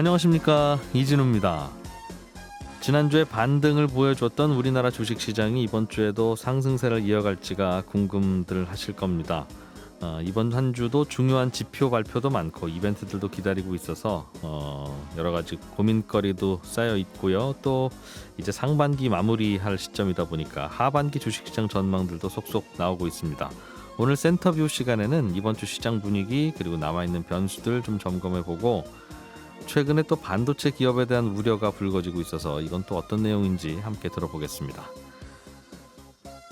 안녕하십니까, 이진우입니다. 지난주에 반등을 보여줬던 우리나라 주식시장이 이번 주에도 상승세를 이어갈지가 궁금들 하실 겁니다. 이번 한 주도 중요한 지표 발표도 많고 이벤트들도 기다리고 있어서 여러 가지 고민거리도 쌓여 있고요. 또 이제 상반기 마무리할 시점이다 보니까 하반기 주식시장 전망들도 속속 나오고 있습니다. 오늘 센터뷰 시간에는 이번 주 시장 분위기 그리고 남아있는 변수들 좀 점검해보고 최근에 또 반도체 기업에 대한 우려가 불거지고 있어서 이건 또 어떤 내용인지 함께 들어보겠습니다.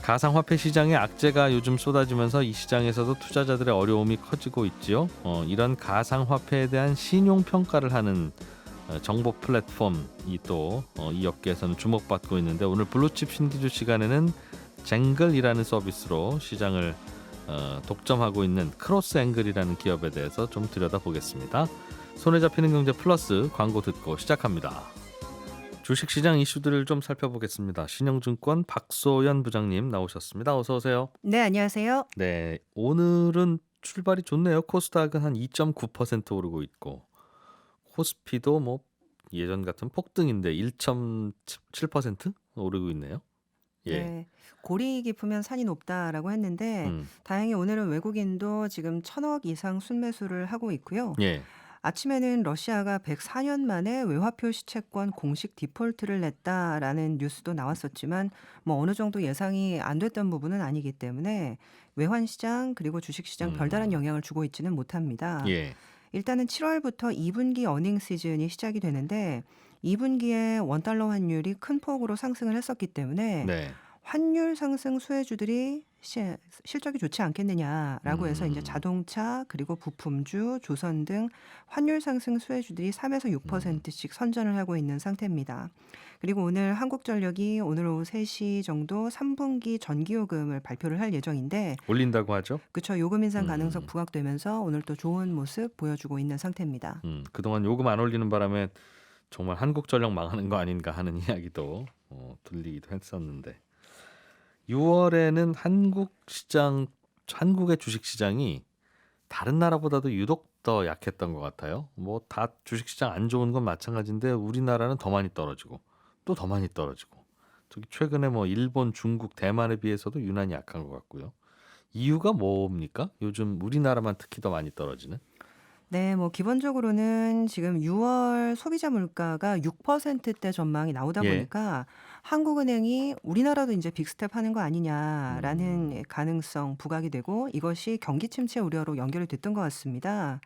가상화폐 시장에 악재가 요즘 쏟아지면서 이 시장에서도 투자자들의 어려움이 커지고 있지요. 이런 가상화폐에 대한 신용평가를 하는 정보 플랫폼이 또 이 업계에서는 주목받고 있는데 오늘 블루칩 신기주 시간에는 쟁글이라는 서비스로 시장을 독점하고 있는 크로스앵글이라는 기업에 대해서 좀 들여다보겠습니다. 손에 잡히는 경제 플러스 광고 듣고 시작합니다. 주식시장 이슈들을 좀 살펴보겠습니다. 신영증권 박소연 부장님 나오셨습니다. 어서 오세요. 네, 안녕하세요. 네, 오늘은 출발이 좋네요. 코스닥은 한 2.9% 오르고 있고 코스피도 뭐 예전 같은 폭등인데 1.7% 오르고 있네요. 예. 네, 골이 깊으면 산이 높다라고 했는데 음. 다행히 오늘은 외국인도 지금 1,000억 이상 순매수를 하고 있고요. 예. 아침에는 러시아가 104년 만에 외화표 시채권 공식 디폴트를 냈다라는 뉴스도 나왔었지만 뭐 어느 정도 예상이 안 됐던 부분은 아니기 때문에 외환 시장 그리고 주식 시장 별다른 음. 영향을 주고 있지는 못합니다. 예. 일단은 7월부터 2분기 어닝 시즌이 시작이 되는데 2분기에 원달러 환율이 큰 폭으로 상승을 했었기 때문에 네. 환율 상승 수혜주들이 실적이 좋지 않겠느냐라고 해서 이제 음. 자동차 그리고 부품주, 조선 등 환율 상승 수혜주들이 3에서 음. 6%씩 선전을 하고 있는 상태입니다. 그리고 오늘 한국전력이 오늘 오후 3시 정도 3분기 전기요금을 발표를 할 예정인데 올린다고 하죠? 그쵸. 요금 인상 가능성 음. 부각되면서 오늘 또 좋은 모습 보여주고 있는 상태입니다. 그동안 요금 안 올리는 바람에 정말 한국전력 망하는 거 아닌가 하는 이야기도 들리기도 했었는데 6월에는 한국의 주식시장이 다른 나라보다도 유독 더 약했던 것 같아요. 뭐 다 주식시장 안 좋은 건 마찬가지인데 우리나라는 더 많이 떨어지고 또 더 많이 떨어지고 저기 최근에 뭐 일본, 중국, 대만에 비해서도 유난히 약한 것 같고요. 이유가 뭡니까? 요즘 우리나라만 특히 더 많이 떨어지는? 네, 뭐 기본적으로는 지금 6월 소비자 물가가 6%대 전망이 나오다 예. 보니까 한국은행이 우리나라도 이제 빅스텝 하는 거 아니냐라는 음. 가능성 부각이 되고 이것이 경기 침체 우려로 연결이 됐던 것 같습니다.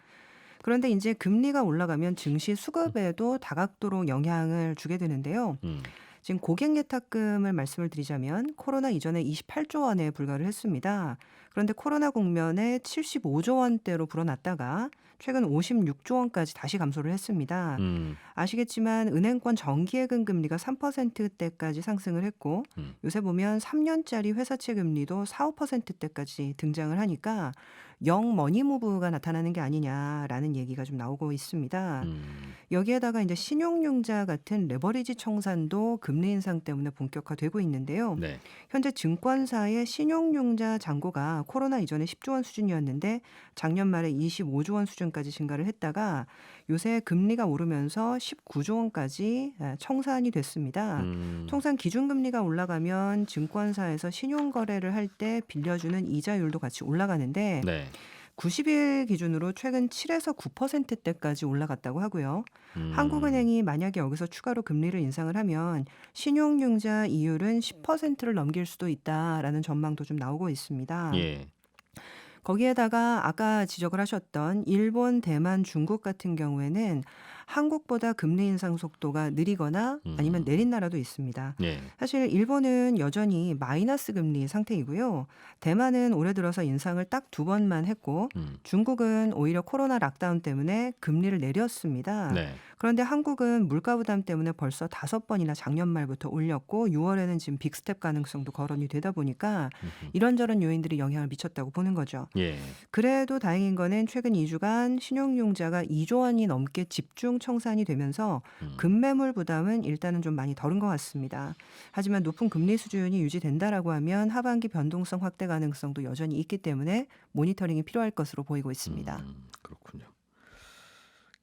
그런데 이제 금리가 올라가면 증시 수급에도 다각도로 영향을 주게 되는데요. 음. 지금 고객 예탁금을 말씀을 드리자면 코로나 이전에 28조 원에 불과를 했습니다. 그런데 코로나 국면에 75조 원대로 불어났다가 최근 56조 원까지 다시 감소를 했습니다. 음. 아시겠지만 은행권 정기예금 금리가 3%대까지 상승을 했고 음. 요새 보면 3년짜리 회사채 금리도 4, 5%대까지 등장을 하니까 영 머니무브가 나타나는 게 아니냐라는 얘기가 좀 나오고 있습니다. 음. 여기에다가 이제 신용융자 같은 레버리지 청산도 금리 인상 때문에 본격화되고 있는데요. 네. 현재 증권사의 신용융자 잔고가 코로나 이전에 10조 원 수준이었는데 작년 말에 25조 원 수준까지 증가를 했다가 요새 금리가 오르면서 19조 원까지 청산이 됐습니다. 음. 통상 기준금리가 올라가면 증권사에서 신용거래를 할 때 빌려주는 이자율도 같이 올라가는데 네. 90일 기준으로 최근 7에서 9%대까지 올라갔다고 하고요. 음. 한국은행이 만약에 여기서 추가로 금리를 인상을 하면 신용융자 이율은 10%를 넘길 수도 있다라는 전망도 좀 나오고 있습니다. 예. 거기에다가 아까 지적을 하셨던 일본, 대만, 중국 같은 경우에는 한국보다 금리 인상 속도가 느리거나 아니면 음. 내린 나라도 있습니다. 예. 사실 일본은 여전히 마이너스 금리 상태이고요. 대만은 올해 들어서 인상을 딱 2번만 했고 음. 중국은 오히려 코로나 락다운 때문에 금리를 내렸습니다. 네. 그런데 한국은 물가 부담 때문에 벌써 5번이나 작년 말부터 올렸고 6월에는 지금 빅스텝 가능성도 거론이 되다 보니까 음흠. 이런저런 요인들이 영향을 미쳤다고 보는 거죠. 예. 그래도 다행인 거는 최근 2주간 신용융자가 2조 원이 넘게 집중 청산이 되면서 음. 급매물 부담은 일단은 좀 많이 덜은 것 같습니다. 하지만 높은 금리 수준이 유지된다라고 하면 하반기 변동성 확대 가능성도 여전히 있기 때문에 모니터링이 필요할 것으로 보이고 있습니다. 그렇군요.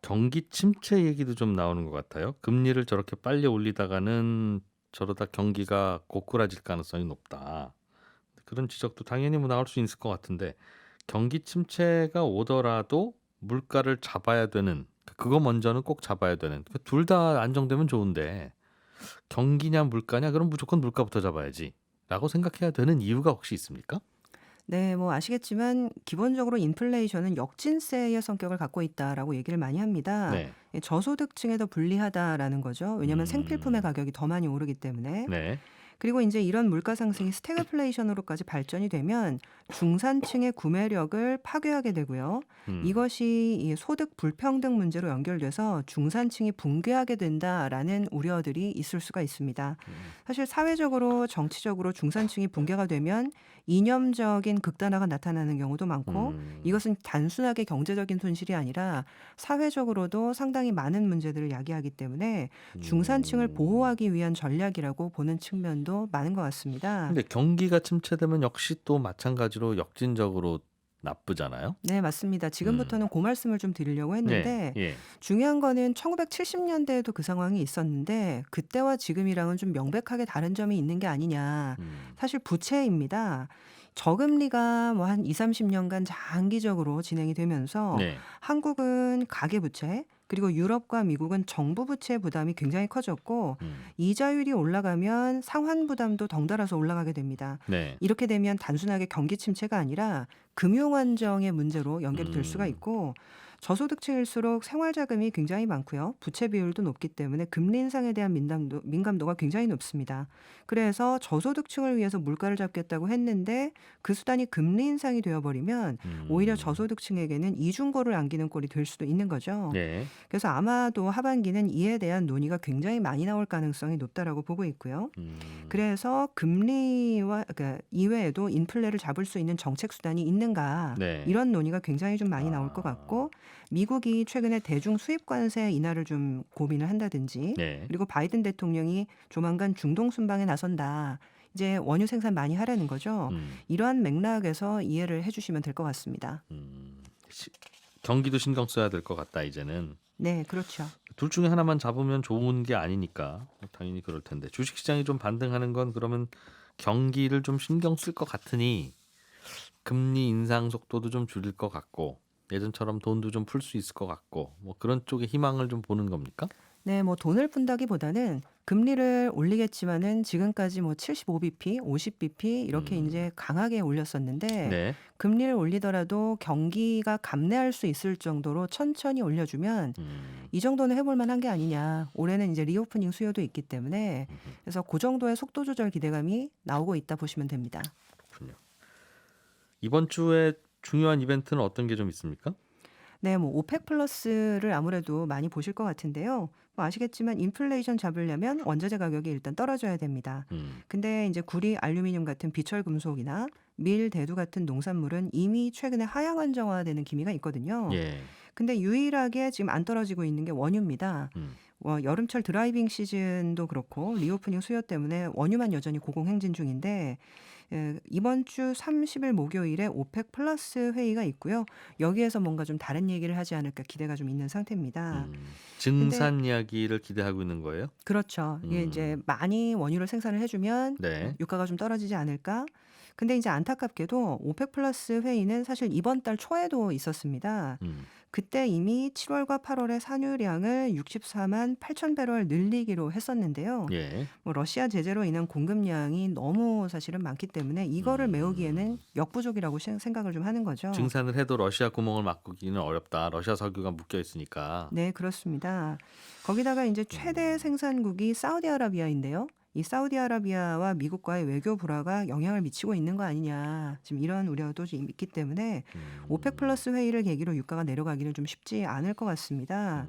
경기 침체 얘기도 좀 나오는 것 같아요. 금리를 저렇게 빨리 올리다가는 저러다 경기가 고꾸라질 가능성이 높다. 그런 지적도 당연히 뭐 나올 수 있을 것 같은데 경기 침체가 오더라도 물가를 잡아야 되는 그거 먼저는 꼭 잡아야 되는 둘 다 안정되면 좋은데 경기냐 물가냐 그럼 무조건 물가부터 잡아야지 라고 생각해야 되는 이유가 혹시 있습니까? 네, 뭐 아시겠지만 기본적으로 인플레이션은 역진세의 성격을 갖고 있다라고 얘기를 많이 합니다. 네. 예, 저소득층에 더 불리하다라는 거죠. 왜냐하면 생필품의 음, 가격이 더 많이 오르기 때문에. 네. 그리고 이제 이런 물가 상승이 스태그플레이션으로까지 발전이 되면 중산층의 구매력을 파괴하게 되고요. 음, 이것이 이 소득 불평등 문제로 연결돼서 중산층이 붕괴하게 된다라는 우려들이 있을 수가 있습니다. 음, 사실 사회적으로 정치적으로 중산층이 붕괴가 되면 이념적인 극단화가 나타나는 경우도 많고 음, 이것은 단순하게 경제적인 손실이 아니라 사회적으로도 상당히 많은 문제들을 야기하기 때문에 중산층을 음. 보호하기 위한 전략이라고 보는 측면도 많은 것 같습니다. 근데 경기가 침체되면 역시 또 마찬가지로 역진적으로 나쁘잖아요. 네, 맞습니다. 음. 지금부터는 그 말씀을 좀 드리려고 네, 했는데 예. 중요한 거는 1970년대에도 그 상황이 있었는데 그때와 지금이랑은 좀 명백하게 다른 점이 있는 게 아니냐. 음, 사실 부채입니다. 저금리가 뭐 한 20-30년간 장기적으로 진행이 되면서 네, 한국은 가계부채, 그리고 유럽과 미국은 정부 부채 부담이 굉장히 커졌고 음, 이자율이 올라가면 상환 부담도 덩달아서 올라가게 됩니다. 네, 이렇게 되면 단순하게 경기 침체가 아니라 금융 안정의 문제로 연결이 될 수가 음, 있고 저소득층일수록 생활 자금이 굉장히 많고요. 부채 비율도 높기 때문에 금리 인상에 대한 민감도가 굉장히 높습니다. 그래서 저소득층을 위해서 물가를 잡겠다고 했는데 그 수단이 금리 인상이 되어버리면 오히려 음, 저소득층에게는 이중고를 안기는 꼴이 될 수도 있는 거죠. 네, 그래서 아마도 하반기는 이에 대한 논의가 굉장히 많이 나올 가능성이 높다라고 보고 있고요. 음, 그래서 금리와 그러니까 이외에도 인플레를 잡을 수 있는 정책 수단이 있는가 네, 이런 논의가 굉장히 좀 많이 나올 것 아, 같고 미국이 최근에 대중 수입 관세 인하를 좀 고민을 한다든지 네, 그리고 바이든 대통령이 조만간 중동 순방에 나선다. 이제 원유 생산 많이 하라는 거죠. 음, 이러한 맥락에서 이해를 해주시면 될 것 같습니다. 음. 경기도 신경 써야 될 것 같다 이제는. 네, 그렇죠. 둘 중에 하나만 잡으면 좋은 게 아니니까 당연히 그럴 텐데 주식시장이 좀 반등하는 건 그러면 경기를 좀 신경 쓸 것 같으니 금리 인상 속도도 좀 줄일 것 같고 예전처럼 돈도 좀 풀 수 있을 것 같고 뭐 그런 쪽에 희망을 좀 보는 겁니까? 네, 뭐 돈을 푼다기보다는 금리를 올리겠지만은 지금까지 뭐 75bp, 50bp 이렇게 음, 이제 강하게 올렸었는데 네. 금리를 올리더라도 경기가 감내할 수 있을 정도로 천천히 올려주면 음, 이 정도는 해볼 만한 게 아니냐. 올해는 이제 리오프닝 수요도 있기 때문에 그래서 그 정도의 속도 조절 기대감이 나오고 있다 보시면 됩니다. 그렇군요. 이번 주에 중요한 이벤트는 어떤 게 좀 있습니까? 네, 뭐 오펙 플러스를 아무래도 많이 보실 것 같은데요. 뭐 아시겠지만 인플레이션 잡으려면 원자재 가격이 일단 떨어져야 됩니다. 음, 근데 이제 구리, 알루미늄 같은 비철 금속이나 밀, 대두 같은 농산물은 이미 최근에 하향 안정화되는 기미가 있거든요. 예, 근데 유일하게 지금 안 떨어지고 있는 게 원유입니다. 음, 여름철 드라이빙 시즌도 그렇고 리오프닝 수요 때문에 원유만 여전히 고공행진 중인데 이번 주 30일 목요일에 오펙 플러스 회의가 있고요. 여기에서 뭔가 좀 다른 얘기를 하지 않을까 기대가 좀 있는 상태입니다. 근데 증산 이야기를 기대하고 있는 거예요? 그렇죠. 이게 이제 음, 많이 원유를 생산을 해주면 네, 유가가 좀 떨어지지 않을까? 근데 이제 안타깝게도 오펙 플러스 회의는 사실 이번 달 초에도 있었습니다. 음, 그때 이미 7월과 8월의 산유량을 64만 8천 배럴 늘리기로 했었는데요. 예, 뭐 러시아 제재로 인한 공급량이 너무 사실은 많기 때문에 이거를 메우기에는 음, 역부족이라고 생각을 좀 하는 거죠. 증산을 해도 러시아 구멍을 막기는 어렵다. 러시아 석유가 묶여 있으니까. 네, 그렇습니다. 거기다가 이제 최대 음, 생산국이 사우디아라비아인데요. 이 사우디아라비아와 미국과의 외교 불화가 영향을 미치고 있는 거 아니냐. 지금 이런 우려도 좀 있기 때문에 오펙 음, 플러스 회의를 계기로 유가가 내려가기는 좀 쉽지 않을 것 같습니다.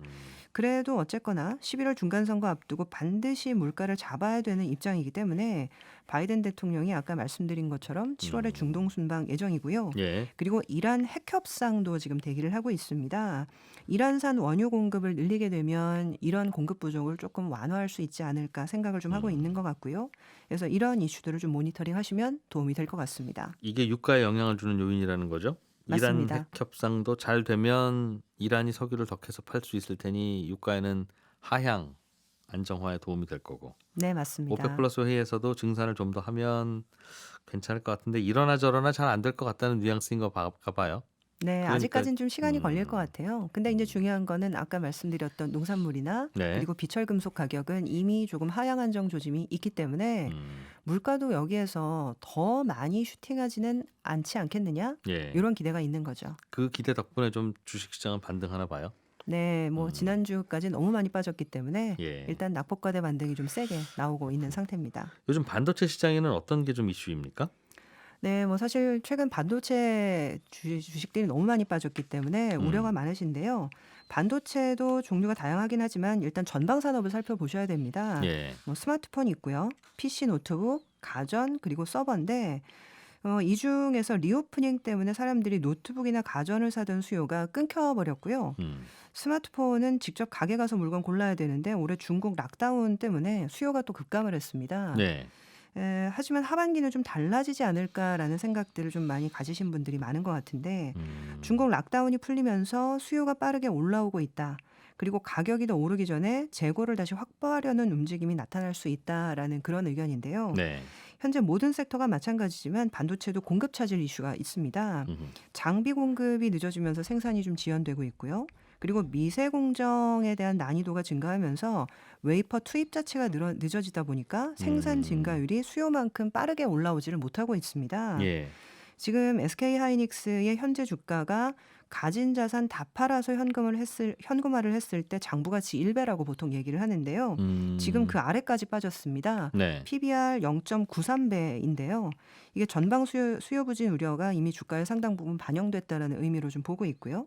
그래도 어쨌거나 11월 중간선거 앞두고 반드시 물가를 잡아야 되는 입장이기 때문에 바이든 대통령이 아까 말씀드린 것처럼 7월에 중동 음, 순방 예정이고요. 예, 그리고 이란 핵 협상도 지금 대기를 하고 있습니다. 이란산 원유 공급을 늘리게 되면 이런 공급 부족을 조금 완화할 수 있지 않을까 생각을 좀 하고 있는 것 음. 같고요. 그래서 이런 이슈들을 좀 모니터링 하시면 도움이 될 것 같습니다. 이게 유가에 영향을 주는 요인이라는 거죠? 이란 핵 맞습니다. 협상도 잘 되면 이란이 석유를 더 캐서 팔 수 있을 테니 유가에는 하향 안정화에 도움이 될 거고 네, 오펙 맞습니다. 플러스 회의에서도 증산을 좀 더 하면 괜찮을 것 같은데 이러나 저러나 잘 안 될 것 같다는 뉘앙스인 거 봐요. 네. 그러니까 아직까진 좀 시간이 걸릴 것 같아요. 근데 인제 음, 중요한 거는 아까 말씀드렸던 농산물이나 네, 그리고 비철금속 가격은 이미 조금 하향 안정 조짐이 있기 때문에 음, 물가도 여기에서 더 많이 슈팅하지는 않지 않겠느냐? 예, 요런 기대가 있는 거죠. 그 기대 덕분에 좀 주식시장은 반등하나 봐요. 네. 뭐 음, 지난주까지 너무 많이 빠졌기 때문에 예. 일단 낙폭과대 반등이 좀 세게 나오고 있는 상태입니다. 요즘 반도체 시장에는 어떤 게 좀 이슈입니까? 네. 뭐 사실 최근 반도체 주식들이 너무 많이 빠졌기 때문에 우려가 음, 많으신데요. 반도체도 종류가 다양하긴 하지만 일단 전방 산업을 살펴보셔야 됩니다. 예, 뭐 스마트폰 있고요. PC, 노트북, 가전, 그리고 서버인데 이 중에서 리오프닝 때문에 사람들이 노트북이나 가전을 사던 수요가 끊겨 버렸고요. 음, 스마트폰은 직접 가게 가서 물건 골라야 되는데 올해 중국 락다운 때문에 수요가 또 급감을 했습니다. 네, 하지만 '하반기는 좀 달라지지 않을까.'라는 생각들을 좀 많이 가지신 분들이 많은 것 같은데 음, 중국 락다운이 풀리면서 수요가 빠르게 올라오고 있다. 그리고 가격이 더 오르기 전에 재고를 다시 확보하려는 움직임이 나타날 수 있다라는 그런 의견인데요. 네, 현재 모든 섹터가 마찬가지지만 반도체도 공급 차질 이슈가 있습니다. 음, 장비 공급이 늦어지면서 생산이 좀 지연되고 있고요. 그리고 미세 공정에 대한 난이도가 증가하면서 웨이퍼 투입 자체가 늦어지다 보니까 생산 음, 증가율이 수요만큼 빠르게 올라오지를 못하고 있습니다. 예, 지금 SK 하이닉스의 현재 주가가 가진 자산 다 팔아서 현금화를 했을 때 장부가치 1배라고 보통 얘기를 하는데요. 지금 음, 그 아래까지 빠졌습니다. 네, PBR 0.93배인데요. 이게 전방 수요 부진 우려가 이미 주가에 상당 부분 반영됐다는 의미로 좀 보고 있고요.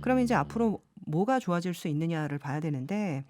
그러면 이제 음, 앞으로 뭐가 좋아질 수 있느냐를 봐야 되는데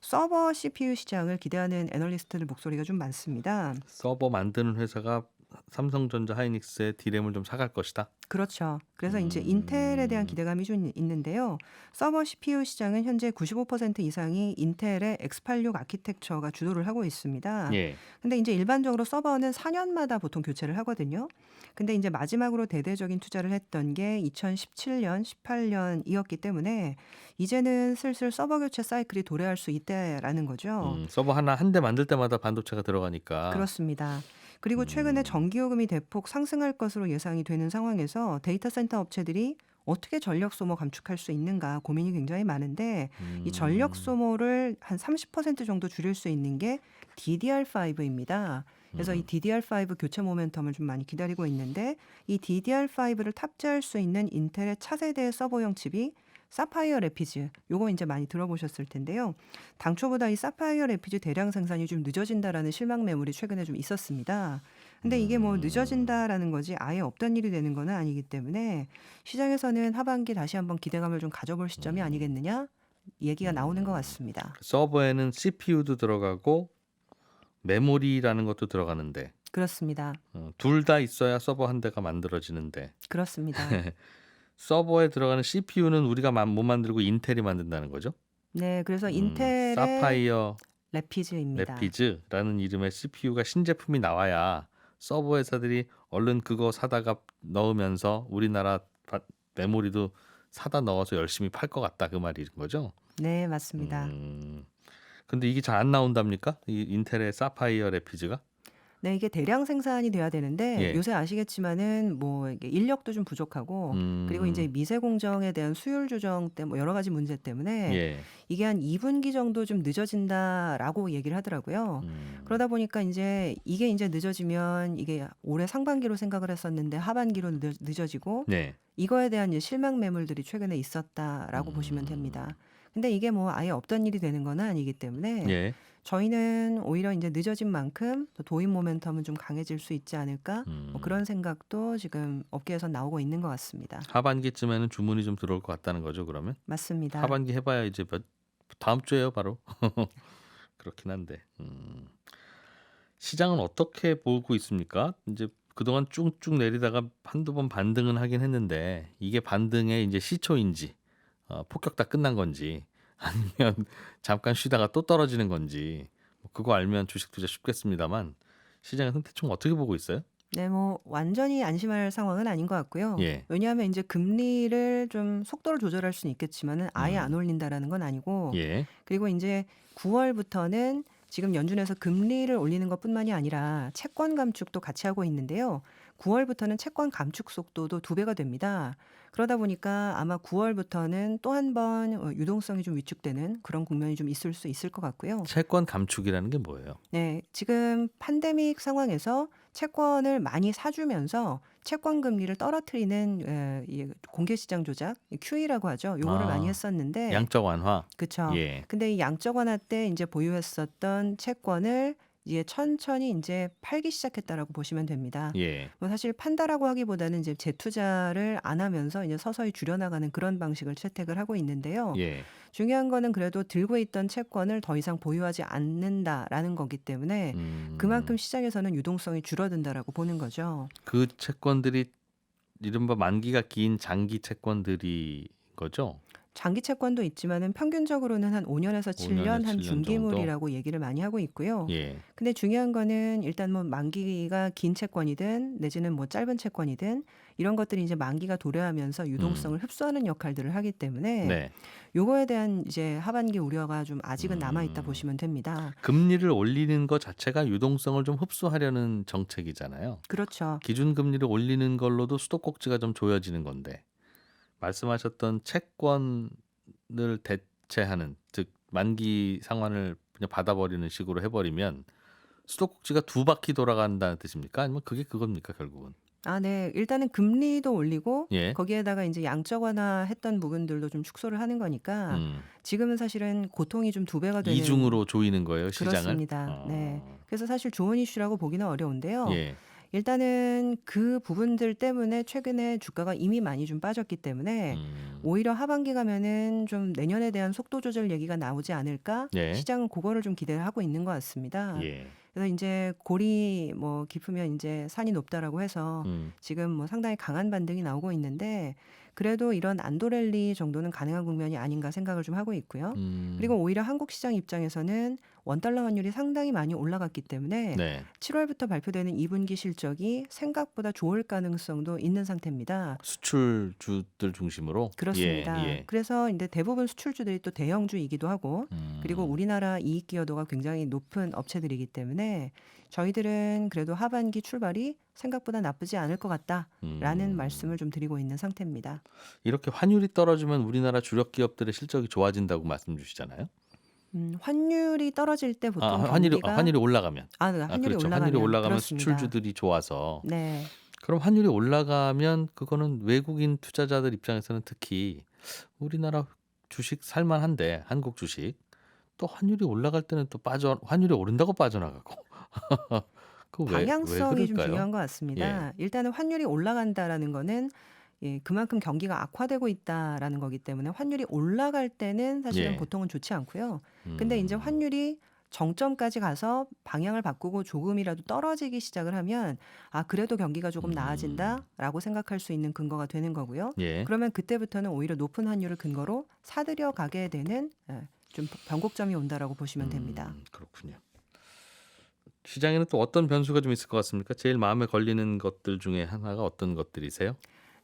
서버 CPU 시장을 기대하는 애널리스트들 목소리가 좀 많습니다. 서버 만드는 회사가 삼성전자 하이닉스의 디램을 좀 사갈 것이다. 그렇죠. 그래서 인제 인텔에 대한 음, 기대감이 좀 있는데요. 서버 CPU 시장은 현재 95% 이상이 인텔의 x86 아키텍처가 주도를 하고 있습니다. 예, 근데 인제 일반적으로 서버는 4 년마다 보통 교체를 하거든요. 근데 인제 마지막으로 대대적인 투자를 했던 게 2017년, 18년이었기 때문에 이제는 슬슬 서버 교체 사이클이 도래할 수 있다라는 거죠. 서버 하나 한 대 만들 때마다 반도체가 들어가니까, 그렇습니다. 그리고 최근에 음, 전기요금이 대폭 상승할 것으로 예상이 되는 상황에서 데이터 센터 업체들이 어떻게 전력 소모 감축할 수 있는가 고민이 굉장히 많은데 이 전력 음, 소모를 한 30% 정도 줄일 수 있는 게 DDR5입니다. 그래서 이 DDR5 교체 모멘텀을 좀 많이 기다리고 있는데 이 DDR5를 탑재할 수 있는 인텔의 차세대 서버용 칩이 사파이어 레피즈 요거 이제 많이 들어보셨을 텐데요. 당초보다 이 사파이어 레피즈 대량 생산이 좀 늦어진다라는 실망 매물이 최근에 좀 있었습니다. 근데 이게 뭐 음, 늦어진다라는 거지 아예 없던 일이 되는 거는 아니기 때문에 시장에서는 하반기 다시 한번 기대감을 좀 가져볼 시점이 음, 아니겠느냐 얘기가 나오는 것 음. 같습니다. 서버에는 CPU도 들어가고 메모리라는 것도 들어가는데 그렇습니다. 둘 다 있어야 서버 한 대가 만들어지는데 그렇습니다. 서버에 들어가는 CPU는 우리가 못 만들고 인텔이 만든다는 거죠. 네, 그래서 인텔의 사파이어 레피즈입니다. 레피즈라는 이름의 CPU가 신제품이 나와야 서버 회사들이 얼른 그거 사다가 넣으면서 우리나라 메모리도 사다 넣어서 열심히 팔 것 같다 그 말인 거죠. 네, 맞습니다. 음, 근데 이게 잘 안 나온답니까? 이 인텔의 사파이어 레피즈가? 네, 이게 대량 생산이 돼야 되는데 예. 요새 아시겠지만은 뭐 이게 인력도 좀 부족하고 그리고 인제 음, 미세 공정에 대한 수율 조정 때 뭐 여러 가지 문제 때문에 예. 이게 한 2 분기 정도 좀 늦어진다라고 얘기를 하더라고요. 음, 그러다 보니까 인제 이게 인제 늦어지면 이게 올해 상반기로 생각을 했었는데 하반기로 늦어지고 네. 이거에 대한 이제 실망 매물들이 최근에 있었다라고 보시면 음, 됩니다. 근데 이게 뭐 아예 없던 일이 되는 건 아니기 때문에 예. 저희는 오히려 인제 늦어진 만큼 또 도입 모멘텀은 좀 강해질 수 있지 않을까? 뭐 음, 그런 생각도 지금 업계에서 나오고 있는 것 같습니다. 하반기쯤에는 주문이 좀 들어올 것 같다는 거죠, 그러면? 맞습니다. 하반기 해봐야 이제 다음 주에요, 바로. 그렇긴 한데. 시장은 어떻게 보고 있습니까? 이제 그동안 쭉쭉 내리다가 한두 번 반등은 하긴 했는데 이게 반등의 이제 시초인지 폭격 다 끝난 건지 아니면 잠깐 쉬다가 또 떨어지는 건지 뭐 그거 알면 주식 투자 쉽겠습니다만 시장의 선택총 어떻게 보고 있어요? 네, 뭐 완전히 안심할 상황은 아닌 것 같고요. 예. 왜냐하면 이제 금리를 좀 속도를 조절할 수는 있겠지만은 아예 안 음. 올린다라는 건 아니고, 예. 그리고 이제 9월부터는 지금 연준에서 금리를 올리는 것뿐만이 아니라 채권 감축도 같이 하고 있는데요. 9월부터는 채권 감축 속도도 2배가 됩니다. 그러다 보니까 아마 9월부터는 또 한 번 유동성이 좀 위축되는 그런 국면이 좀 있을 수 있을 것 같고요. 채권 감축이라는 게 뭐예요? 네. 지금 팬데믹 상황에서 채권을 많이 사 주면서 채권 금리를 떨어뜨리는 이 공개 시장 조작, 이 QE라고 하죠. 요거를 많이 아. 했었는데, 양적 완화. 그쵸. 예. 근데 이 양적 완화 때 인제 보유했었던 채권을 이제 천천히 인제 팔기 시작했다라고 보시면 됩니다. 예. 뭐 사실 판다라고 하기보다는 이제 재투자를 안 하면서 이제 서서히 줄여나가는 그런 방식을 채택을 하고 있는데요. 예. 중요한 거는 그래도 들고 있던 채권을 더 이상 보유하지 않는다라는 거기 때문에 그만큼 음. 시장에서는 유동성이 줄어든다라고 보는 거죠. 그 채권들이 이른바 만기가 긴 장기 채권들이 거죠? 장기 채권도 있지만은 평균적으로는 한 5 년에서 7 5 년에서 년 한 7년 정도? 중기물이라고 얘기를 많이 하고 있고요. 예. 근데 중요한 거는 일단 뭐 만기가 긴 채권이든 내지는 뭐 짧은 채권이든 이런 것들이 이제 만기가 도래하면서 음. 유동성을 흡수하는 역할들을 하기 때문에 네. 요거에 대한 이제 하반기 우려가 좀 아직은 남아 있다 음. 보시면 됩니다. 금리를 올리는 것 자체가 유동성을 좀 흡수하려는 정책이잖아요. 그렇죠. 기준금리를 올리는 걸로도 수도꼭지가 좀 조여지는 건데 말씀하셨던 채권을 대체하는 즉 만기 상환을 그냥 받아버리는 식으로 해버리면 수도꼭지가 두 바퀴 돌아간다는 뜻입니까? 아니면 그게 그겁니까 결국은? 아, 네. 일단은 금리도 올리고 예. 거기에다가 인제 양적 완화했던 부분들도 좀 축소를 하는 거니까 음. 지금은 사실은 고통이 좀 2배가 되는. 이중으로 조이는 거예요 시장을? 그렇습니다. 네. 그래서 사실 좋은 이슈라고 보기는 어려운데요. 예. 일단은 그 부분들 때문에 최근에 주가가 이미 많이 좀 빠졌기 때문에 음. 오히려 하반기 가면은 좀 '내년에 대한 속도 조절 얘기가 나오지 않을까?' 예. 시장은 고거를 좀 기대를 하고 있는 것 같습니다. 예. 그래서 인제 골이 뭐 깊으면 인제 산이 높다라고 해서 음. 지금 뭐 상당히 강한 반등이 나오고 있는데, 그래도 이런 안도 랠리 정도는 가능한 국면이 아닌가 생각을 좀 하고 있고요. 음. 그리고 오히려 한국 시장 입장에서는 원달러 환율이 상당히 많이 올라갔기 때문에 네. 7 월부터 발표되는 2 분기 실적이 생각보다 좋을 가능성도 있는 상태입니다. 수출주들 중심으로? 예. 그렇습니다. 예. 그래서 인제 대부분 수출주들이 또 대형주이기도 하고, 그리고 음. 우리나라 이익 기여도가 굉장히 높은 업체들이기 때문에 저희들은 그래도 하반기 출발이 생각보다 나쁘지 않을 것 같다라는 음. 말씀을 좀 드리고 있는 상태입니다. 이렇게 환율이 떨어지면 우리나라 주력 기업들의 실적이 좋아진다고 말씀 주시잖아요. 환율이 떨어질 때 보통 경기가. 환율이 올라가면. 아, 네. 아 환율이 그렇죠. 환율이 올라가면 올라가면 그렇습니다. 수출주들이 좋아서. 네. 그럼 환율이 올라가면 그거는 외국인 투자자들 입장에서는 특히 우리나라 주식 살 만한데 한국 주식 또 환율이 올라갈 때는 또 환율이 오른다고 빠져나가고. 그 왜 방향성이 좀 그럴까요? 중요한 것 예. 같습니다. 일단은 환율이 올라간다라는 거는 그만큼 경기가 악화되고 있다라는 거기 때문에 환율이 올라갈 때는 사실은 예. 보통은 좋지 않고요. 근데 인제 환율이 정점까지 가서 방향을 바꾸고 조금이라도 떨어지기 시작을 하면 '아, 그래도 경기가 조금 나아진다.'라고 생각할 수 있는 근거가 되는 거고요. 예. 그러면 그때부터는 오히려 높은 환율을 근거로 사들여 가게 되는 좀 변곡점이 온다라고 보시면 됩니다. 그렇군요. 시장에는 또 어떤 변수가 좀 있을 것 같습니까? 제일 마음에 걸리는 것들 중에 하나가 어떤 것들이세요?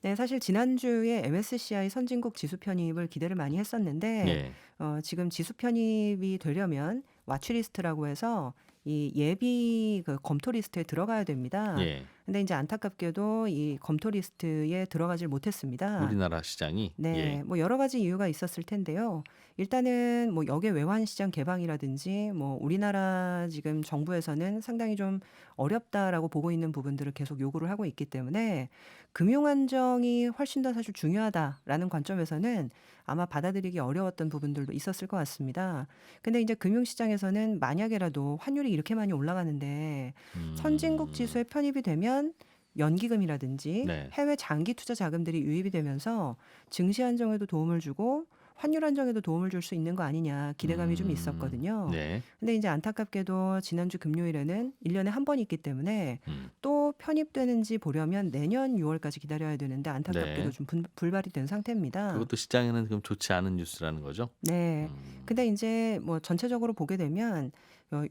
네, 사실 지난주에 MSCI 선진국 지수 편입을 기대를 많이 했었는데 예. 지금 지수 편입이 되려면 와치리스트라고 해서 이 예비 그 검토 리스트에 들어가야 됩니다. 예. 근데 인제 안타깝게도 이 검토 리스트에 들어가질 못했습니다. 우리나라 시장이 네. 예. 뭐 여러 가지 이유가 있었을 텐데요. 일단은 뭐 역외 외환 시장 개방이라든지 뭐 우리나라 지금 정부에서는 상당히 좀 어렵다라고 보고 있는 부분들을 계속 요구를 하고 있기 때문에 금융 안정이 훨씬 더 사실 중요하다라는 관점에서는 아마 받아들이기 어려웠던 부분들도 있었을 것 같습니다. 근데 인제 금융 시장에서는 만약에라도 환율이 이렇게 많이 올라가는데 선진국 지수에 편입이 되면 연기금이라든지 네. 해외 장기 투자 자금들이 유입이 되면서 증시 안정에도 도움을 주고 환율 안정에도 도움을 줄 수 있는 거 아니냐 기대감이 좀 있었거든요. 네. 근데 이제 안타깝게도 지난주 금요일에는 1 년에 한 번 있기 때문에 또 편입되는지 보려면 내년 6 월까지 기다려야 되는데 안타깝게도 네. 좀 불발이 된 상태입니다. 그것도 시장에는 지금 좋지 않은 뉴스라는 거죠? 네. 근데 인제 뭐 전체적으로 보게 되면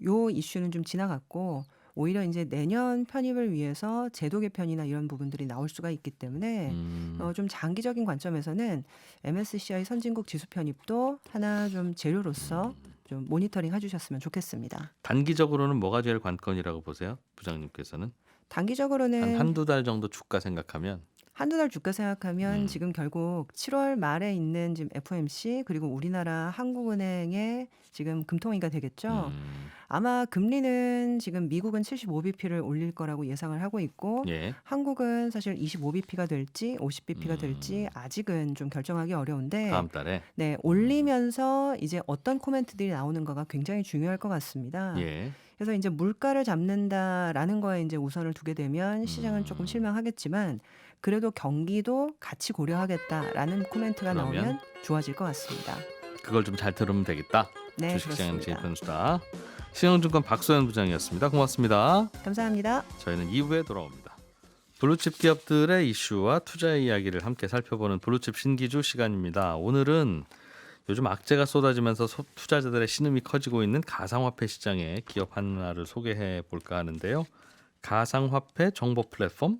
요 이슈는 좀 지나갔고 오히려 이제 내년 편입을 위해서 제도 개편이나 이런 부분들이 나올 수가 있기 때문에 좀 장기적인 관점에서는 MSCI 선진국 지수 편입도 하나 좀 재료로서 좀 모니터링 해주셨으면 좋겠습니다. 단기적으로는 뭐가 제일 관건이라고 보세요, 부장님께서는? 단기적으로는 한두 달 정도 주가 생각하면. 한두 달 주가 생각하면 음. 지금 결국 7월 말에 있는 지금 FOMC 그리고 우리나라 한국은행의 지금 금통위가 되겠죠. 아마 금리는 지금 미국은 75bp를 올릴 거라고 예상을 하고 있고 예. 한국은 사실 25bp가 될지 50bp가 될지 아직은 좀 결정하기 어려운데 다음 달에. 네, 올리면서 이제 어떤 코멘트들이 나오는가가 굉장히 중요할 것 같습니다. 예. 그래서 이제 물가를 잡는다라는 거에 이제 우선을 두게 되면 시장은 조금 실망하겠지만 그래도 경기도 같이 고려하겠다라는 코멘트가 그러면? 나오면 좋아질 것 같습니다. 그걸 좀 잘 들으면 되겠다. 네, 주식시장 그렇습니다. 재편수다. 신영증권 박소연 부장이었습니다. 고맙습니다. 감사합니다. 저희는 2부에 돌아옵니다. 블루칩 기업들의 이슈와 투자 이야기를 함께 살펴보는 블루칩 신기주 시간입니다. 오늘은 요즘 악재가 쏟아지면서 투자자들의 신음이 커지고 있는 가상화폐 시장의 기업 하나를 소개해 볼까 하는데요. 가상화폐 정보 플랫폼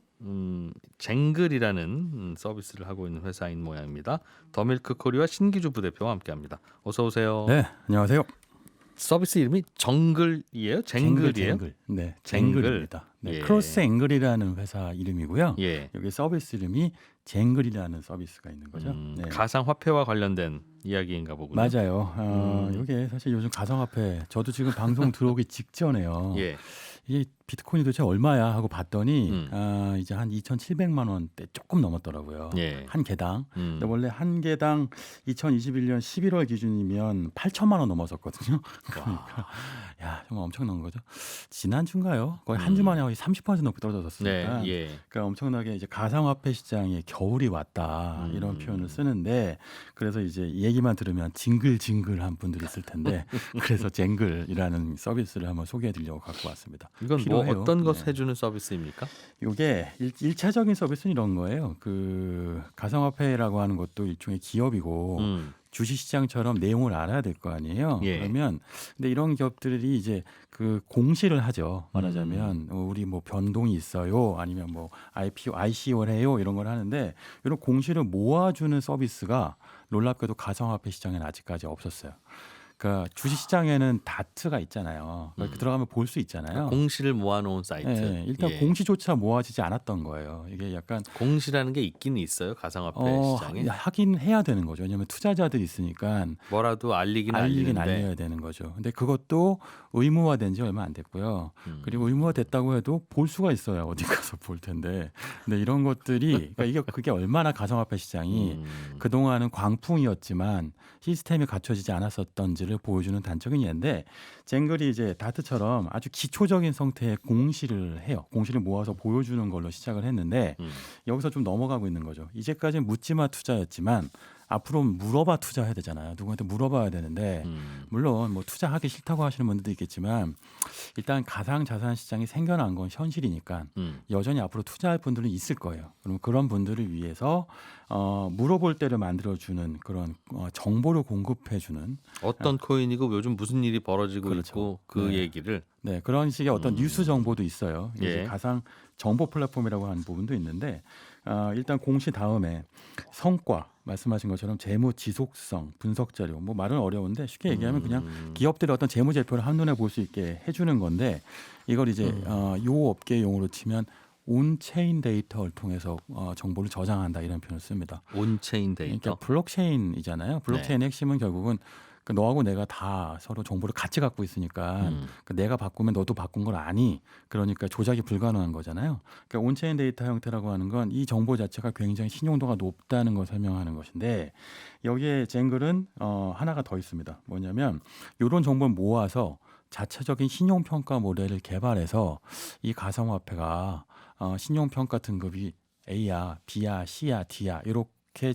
쟁글이라는 서비스를 하고 있는 회사인 모양입니다. 더밀크 코리아 신기주 부대표와 함께합니다. 어서 오세요. 네, 안녕하세요. 서비스 이름이 정글이에요? 쟁글이에요? 쟁글. 네, 쟁글. 쟁글입니다. 네, 예. 크로스 앵글이라는 회사 이름이고요. 예. 여기 서비스 이름이 쟁글이라는 서비스가 있는 거죠. 네. 가상화폐와 관련된 이야기인가 보군요. 맞아요. 이게 사실 요즘 가상화폐 저도 지금 방송 들어오기 직전에요. 예. 이게 비트코인이 도대체 얼마야 하고 봤더니 음. 이제 한 2,700만 원대 조금 넘었더라고요. 예. 한 개당. 근데 원래 한 개당 2021년 11월 기준이면 8천만 원 넘었었거든요. 그러니까 야, 정말 엄청난 거죠. 지난주인가요? 거의 한 주 만에 거의 30% 넘게 떨어졌으니까. 네. 예. 그러니까 엄청나게 이제 가상화폐 시장에 겨울이 왔다 이런 표현을 쓰는데 그래서 이제 이 얘기만 들으면 징글징글한 분들이 있을 텐데 그래서 쟁글이라는 서비스를 한번 소개해드리려고 갖고 왔습니다. 이건 뭐 필요해요. 어떤 것 네. 해주는 서비스입니까? 이게 일차적인 서비스는 이런 거예요. 그 가상화폐라고 하는 것도 일종의 기업이고 주식시장처럼 내용을 알아야 될 거 아니에요. 예. 그러면 근데 이런 기업들이 이제 그 공시를 하죠. 말하자면 우리 뭐 변동이 있어요. 아니면 뭐 ICO를 해요. 이런 걸 하는데 이런 공시를 모아주는 서비스가 놀랍게도 가상화폐 시장에는 아직까지 없었어요. 그러니까 주식시장에는 다트가 있잖아요. 그러니까 들어가면 볼 수 있잖아요. 공시를 모아놓은 사이트. 네, 일단 예. 공시조차 모아지지 않았던 거예요. 이게 약간 공시라는 게 있기는 있어요. 가상화폐 시장에. 하긴 해야 되는 거죠. 왜냐하면 투자자들이 있으니까 뭐라도 알리긴 알리긴 알리는데. 알려야 되는 거죠. 근데 그것도 의무화된 지 얼마 안 됐고요. 그리고 의무화됐다고 해도 볼 수가 있어야 어디 가서 볼 텐데. 근데 이런 것들이 그러니까 그게 얼마나 가상화폐 시장이 그동안은 광풍이었지만 시스템이 갖춰지지 않았었던지를 보여주는 단적인 예인데 쟁글이 이제 다트처럼 아주 기초적인 형태의 공시를 해요. 공시를 모아서 보여주는 걸로 시작을 했는데 여기서 좀 넘어가고 있는 거죠. 이제까지는 묻지마 투자였지만 앞으로 물어봐 투자해야 되잖아요. 누구한테 물어봐야 되는데 물론 뭐 투자하기 싫다고 하시는 분들도 있겠지만 일단 가상자산 시장이 생겨난 건 현실이니까 여전히 앞으로 투자할 분들은 있을 거예요. 그럼 그런 분들을 위해서 물어볼 때를 만들어주는 그런 정보를 공급해주는 어떤 코인이고 요즘 무슨 일이 벌어지고 그렇죠. 있고 그 네. 얘기를. 네, 그런 식의 어떤 뉴스 정보도 있어요. 이제 예. 가상 정보 플랫폼이라고 하는 부분도 있는데 일단 공시 다음에 성과 말씀하신 것처럼 재무 지속성 분석 자료 뭐 말은 어려운데 쉽게 얘기하면 그냥 기업들의 어떤 재무 제표를 한눈에 볼 수 있게 해주는 건데 이걸 이제 요 업계 용어로 치면 온체인 데이터를 통해서 정보를 저장한다 이런 표현을 씁니다. 온체인 데이터. 그러니까 블록체인이잖아요. 블록체인의 핵심은 결국은 그 너하고 내가 다 서로 정보를 같이 갖고 있으니까 그 내가 바꾸면 너도 바꾼 걸 아니. 그러니까 조작이 불가능한 거잖아요. 그러니까 온체인 데이터 형태라고 하는 건 이 정보 자체가 굉장히 신용도가 높다는 걸 설명하는 것인데 여기에 쟁글은 하나가 더 있습니다. 뭐냐면 이런 정보를 모아서 자체적인 신용평가 모델을 개발해서 이 가상화폐가 신용평가 등급이 A야, B야, C야, D야 이렇게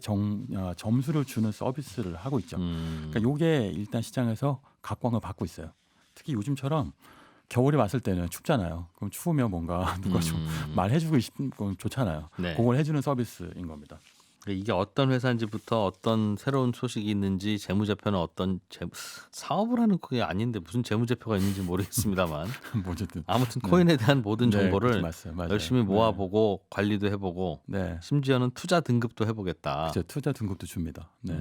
점수를 주는 서비스를 하고 있죠. 그러니까 이게 일단 시장에서 각광을 받고 있어요. 특히 요즘처럼 겨울이 왔을 때는 춥잖아요. 그럼 추우면 뭔가 누가 좀 말해주고 싶은 건 좋잖아요. 네. 그걸 해주는 서비스인 겁니다. 이게 어떤 회사인지부터 어떤 새로운 소식이 있는지 재무제표는 어떤 사업을 하는 게 아닌데 무슨 재무제표가 있는지 모르겠습니다만 뭐 어쨌든 아무튼 네. 코인에 대한 모든 네, 그렇죠. 정보를 맞아요. 열심히 네. 모아보고 관리도 해보고 네. 심지어는 투자 등급도 해보겠다. 그렇죠. 투자 등급도 줍니다. 네.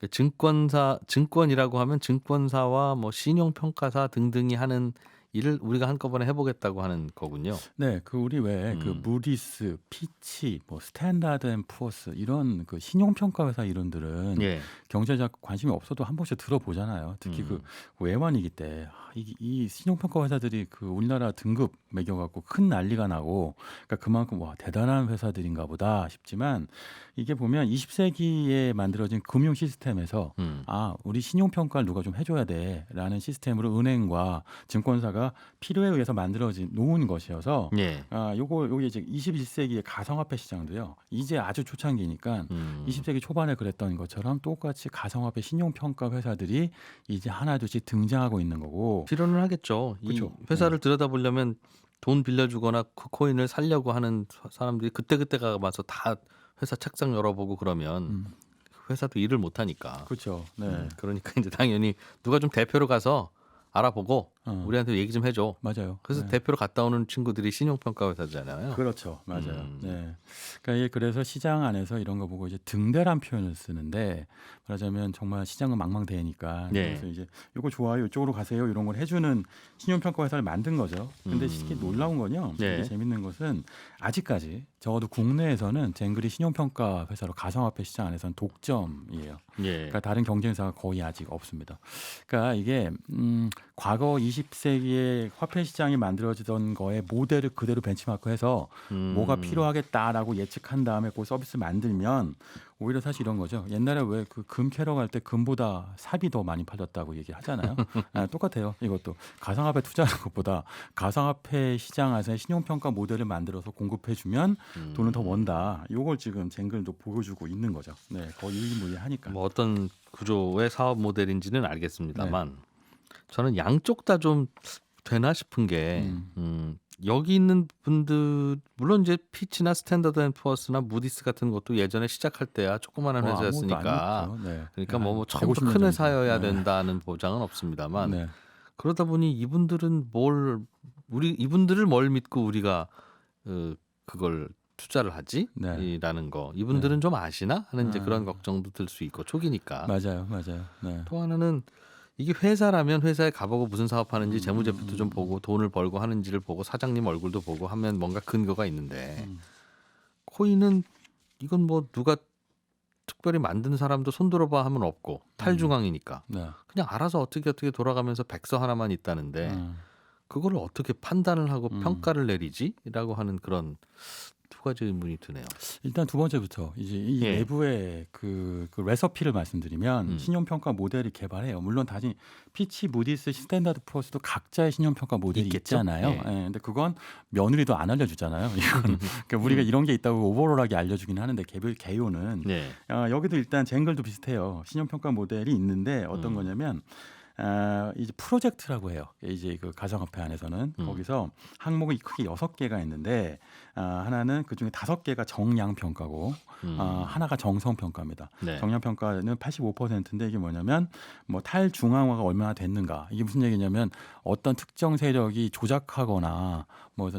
그 증권이라고 하면 증권사와 뭐 신용평가사 등등이 하는 일을 우리가 한꺼번에 해보겠다고 하는 거군요. 네, 그 우리 왜 그 음. 무디스, 피치, 뭐 스탠다드 앤 푸어스 이런 그 신용평가 회사 이름들은 예. 경제자 관심이 없어도 한 번씩 들어보잖아요. 특히 그 외환위기 때 이 신용평가 회사들이 그 우리나라 등급 매겨갖고 큰 난리가 나고, 그러니까 그만큼 와 대단한 회사들인가 보다 싶지만, 이게 보면 20세기에 만들어진 금융 시스템에서 우리 신용평가를 누가 좀 해줘야 돼라는 시스템으로 은행과 증권사가 필요에 의해서 만들어진 놓은 것이어서 예. 요게 이제 21세기의 가상화폐 시장도요. 이제 아주 초창기니까 20세기 초반에 그랬던 것처럼 똑같이 가상화폐 신용평가 회사들이 이제 하나둘씩 등장하고 있는 거고. 필요는 하겠죠. 이 그쵸. 회사를 들여다보려면 돈 빌려주거나 그 코인을 살려고 하는 사람들이 그때가 와서 다 회사 책상 열어보고 그러면 회사도 일을 못 하니까. 그렇죠. 네. 그러니까 이제 당연히 누가 좀 대표로 가서 알아보고 우리한테 얘기 좀 해줘. 맞아요. 그래서 네. 대표로 갔다 오는 친구들이 신용평가 회사잖아요. 그렇죠, 맞아요. 네, 그러니까 그래서 시장 안에서 이런 거 보고 이제 등대란 표현을 쓰는데, 말하자면 정말 시장은 망망대해니까. 네. 그래서 이제 이거 좋아요, 이쪽으로 가세요, 이런 걸 해주는 신용평가 회사를 만든 거죠. 근데 이게 놀라운 건요, 네. 이게 재밌는 것은 아직까지 적어도 국내에서는 젠글이 신용평가 회사로 가상화폐 시장 안에서는 독점이에요. 예. 그러니까 다른 경쟁사가 거의 아직 없습니다. 그러니까 이게 과거 20세기의 화폐 시장이 만들어지던 거에 모델을 그대로 벤치마크해서 뭐가 필요하겠다라고 예측한 다음에 그 서비스 만들면 오히려 사실 이런 거죠. 옛날에 왜 그 금 캐러 갈 때 금보다 삽이 더 많이 팔렸다고 얘기하잖아요. 똑같아요. 이것도 가상화폐 투자하는 것보다 가상화폐 시장 안에서 신용평가 모델을 만들어서 공급해주면 돈을 더 번다. 이걸 지금 젠글도 보여주고 있는 거죠. 네, 거의 유일무이하니까. 뭐 어떤 구조의 사업 모델인지는 알겠습니다만 저는 양쪽 다 좀 되나 싶은 게 여기 있는 분들 물론 이제 피치나 스탠더드 앤 푸어스나 무디스 같은 것도 예전에 시작할 때야 조그마한 회사였으니까 아무것도 아니었죠. 네. 그러니까 뭐 처음부터 큰 회사여야 된다는 보장은 없습니다만 네. 그러다 보니 이분들은 이분들을 뭘 믿고 우리가 그걸 투자를 하지? 네. 이라는 거 이분들은 좀 아시나? 하는 이제 그런 걱정도 들 수 있고 초기니까. 맞아요. 네. 또 하나는 이게 회사라면 회사에 가보고 무슨 사업하는지 재무제표도 좀 보고 돈을 벌고 하는지를 보고 사장님 얼굴도 보고 하면 뭔가 근거가 있는데 코인은 이건 뭐 누가 특별히 만든 사람도 손들어봐 하면 없고 탈중앙이니까 네. 그냥 알아서 어떻게 돌아가면서 백서 하나만 있다는데 그거를 어떻게 판단을 하고 평가를 내리지? 라고 하는 그런 두 가지 의문이 드네요. 일단 두 번째부터 이제 이 예. 내부의 그 레서피를 말씀드리면 신용평가 모델을 개발해요. 물론 다시 피치, 무디스, 스탠다드 푸어스도 각자의 신용평가 모델이 있겠죠? 있잖아요. 예. 예. 근데 그건 며느리도 안 알려주잖아요. 이건 그러니까 우리가 이런 게 있다고 오버롤하게 알려주긴 하는데 개요는 네. 여기도 일단 젠글도 비슷해요. 신용평가 모델이 있는데 어떤 거냐면 이제 프로젝트라고 해요. 이제 그 가상화폐 안에서는 거기서 항목이 크게 6개가 있는데 하나는 그 중에 5개가 정량 평가고 하나가 정성 평가입니다. 네. 정량 평가는 85%인데 이게 뭐냐면 뭐 탈중앙화가 얼마나 됐는가. 이게 무슨 얘기냐면 어떤 특정 세력이 조작하거나 뭐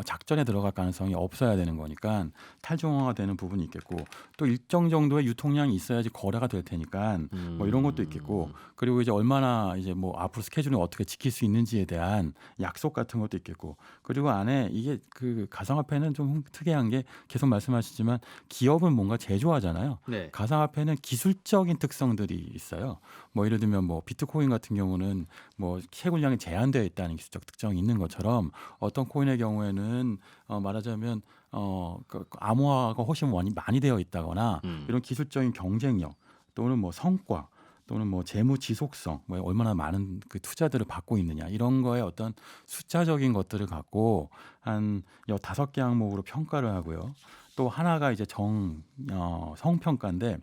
작전에 들어갈 가능성이 없어야 되는 거니까 탈중앙화가 되는 부분이 있겠고, 또 일정 정도의 유통량이 있어야지 거래가 될 테니까 뭐 이런 것도 있겠고, 그리고 이제 얼마나 이제 뭐 앞으로 스케줄을 어떻게 지킬 수 있는지에 대한 약속 같은 것도 있겠고, 그리고 안에 이게 그 가상화폐는 좀 특이한 게 계속 말씀하시지만 기업은 뭔가 제조하잖아요. 네. 가상화폐는 기술적인 특성들이 있어요. 뭐 예를 들면 뭐 비트코인 같은 경우는 뭐 채굴량이 제한되어 있다는 기술적 특성이 있는 것처럼 어떤 코인의 경우에는 말하자면 그 암호화가 훨씬 많이 되어 있다거나 이런 기술적인 경쟁력 또는 뭐 성과 또는 뭐 재무 지속성, 뭐 얼마나 많은 그 투자들을 받고 있느냐 이런 거에 어떤 숫자적인 것들을 갖고 한 15개 항목으로 평가를 하고요. 또 하나가 이제 성평가인데